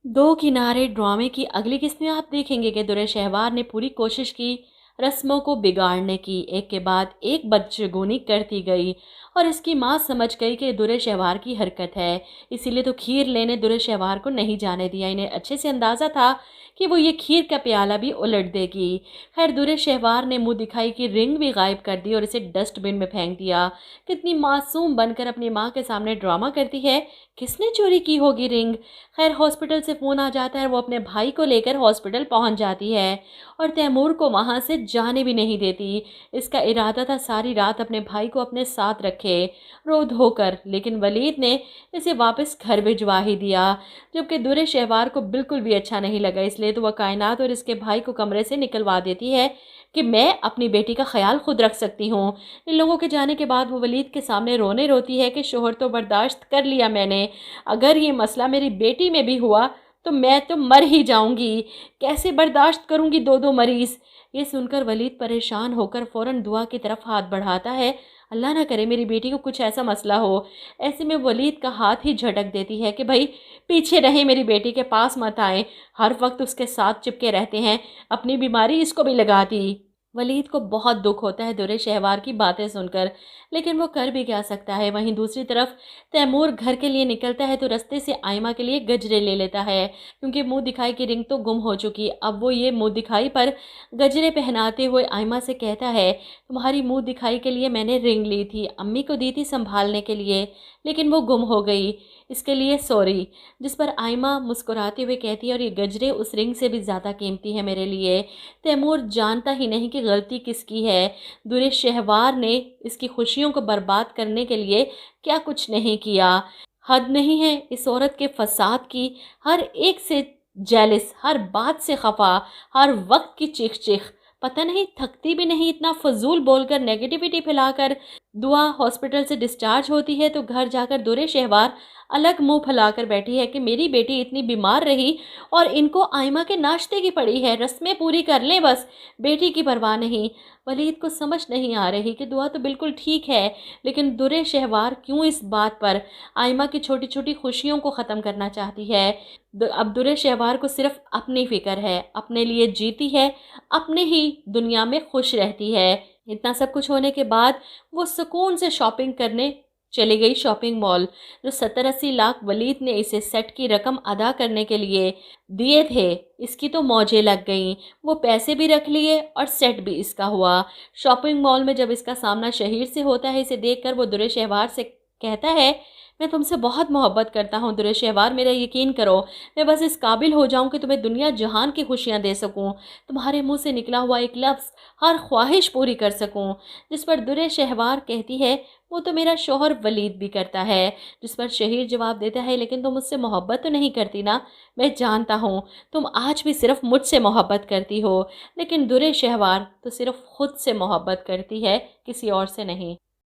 दो किनारे ड्रामे की अगली किस्त में आप देखेंगे कि दुर्र शहवार ने पूरी कोशिश की रस्मों को बिगाड़ने की, एक के बाद एक बदशगुनी करती गई और इसकी माँ समझ गई कि दुर्र शहवार की हरकत है। इसीलिए तो खीर लेने दुर्र शहवार को नहीं जाने दिया। इन्हें अच्छे से अंदाज़ा था कि वो ये खीर का प्याला भी उलट देगी। खैर दुर्र शहवार ने मुंह दिखाई की रिंग भी गायब कर दी और इसे डस्टबिन में फेंक दिया। कितनी मासूम बनकर अपनी माँ के सामने ड्रामा करती है, किसने चोरी की होगी रिंग। खैर हॉस्पिटल से फ़ोन आ जाता है, वो अपने भाई को लेकर हॉस्पिटल पहुंच जाती है और तैमूर को वहां से जाने भी नहीं देती। इसका इरादा था सारी रात अपने भाई को अपने साथ रखे रो धोकर, लेकिन वलीद ने इसे वापस घर भिजवा ही दिया। जबकि दुर्र शहवार को बिल्कुल भी अच्छा नहीं लगा, इसलिए तो वह कायनात और इसके भाई को कमरे से निकलवा देती है कि मैं अपनी बेटी का ख्याल खुद रख सकती हूँ। इन लोगों के जाने के बाद वो वलीद के सामने रोने रोती है कि शोहर तो बर्दाश्त कर लिया मैंने, अगर ये मसला मेरी बेटी में भी हुआ तो मैं तो मर ही जाऊंगी, कैसे बर्दाश्त करूंगी दो दो मरीज। ये सुनकर वलीद परेशान होकर फौरन दुआ की तरफ हाथ बढ़ाता है, अल्लाह ना करे मेरी बेटी को कुछ ऐसा मसला हो। ऐसे में वलीद का हाथ ही झटक देती है कि भाई पीछे रहे, मेरी बेटी के पास मत आए, हर वक्त उसके साथ चिपके रहते हैं, अपनी बीमारी इसको भी लगा दी। वलीद को बहुत दुख होता है दुर्र शहवार की बातें सुनकर, लेकिन वो कर भी क्या सकता है। वहीं दूसरी तरफ तैमूर घर के लिए निकलता है तो रास्ते से आयमा के लिए गजरे ले लेता है, क्योंकि मुंह दिखाई की रिंग तो गुम हो चुकी। अब वो ये मुंह दिखाई पर गजरे पहनाते हुए आयमा से कहता है, तुम्हारी मुंह दिखाई के लिए मैंने रिंग ली थी, अम्मी को दी थी संभालने के लिए, लेकिन वो गुम हो गई, इसके लिए सॉरी। जिस पर आयमा मुस्कुराते हुए कहती है, और ये गजरे उस रिंग से भी ज़्यादा कीमती है मेरे लिए। तैमूर जानता ही नहीं कि गलती किसकी है। दुर्र शहवार ने इसकी खुशियों को बर्बाद करने के लिए क्या कुछ नहीं किया। हद नहीं है इस औरत के फसाद की, हर एक से जेलिस, हर बात से खफा, हर वक्त की चीख चीख, पता नहीं थकती भी नहीं, इतना फजूल बोलकर नेगेटिविटी फैलाकर। दुआ हॉस्पिटल से डिस्चार्ज होती है तो घर जाकर दुर्र शहवार अलग मुंह फैलाकर बैठी है कि मेरी बेटी इतनी बीमार रही और इनको आयमा के नाश्ते की पड़ी है, रस्में पूरी कर लें बस, बेटी की परवाह नहीं। वलीद को समझ नहीं आ रही कि दुआ तो बिल्कुल ठीक है, लेकिन दुर्र शहवार क्यों इस बात पर आयमा की छोटी छोटी खुशियों को ख़त्म करना चाहती है। अब दुर्र शहवार को सिर्फ अपनी फ़िक्र है, अपने लिए जीती है, अपने ही दुनिया में खुश रहती है। इतना सब कुछ होने के बाद वो सुकून से शॉपिंग करने चली गई शॉपिंग मॉल। जो 70-80 लाख वलीद ने इसे सेट की रकम अदा करने के लिए दिए थे, इसकी तो मौजें लग गईं। वो पैसे भी रख लिए और सेट भी इसका हुआ। शॉपिंग मॉल में जब इसका सामना शहीर से होता है, इसे देखकर वो दुर्र शहवार से कहता है, मैं तुमसे बहुत मोहब्बत करता हूँ दुर्र शहवार, मेरा यकीन करो, मैं बस इस काबिल हो जाऊँ कि तुम्हें दुनिया जहान की खुशियाँ दे सकूँ, तुम्हारे मुंह से निकला हुआ एक लफ्ज़ हर ख्वाहिश पूरी कर सकूँ। जिस पर दुर्र शहवार कहती है, वो तो मेरा शौहर वलीद भी करता है। जिस पर शहीर जवाब देता है, लेकिन तुम मुझसे मोहब्बत तो नहीं करती ना, मैं जानता हूँ तुम आज भी सिर्फ मुझसे मोहब्बत करती हो। लेकिन दुर्र शहवार तो सिर्फ खुद से मोहब्बत करती है, किसी और से नहीं।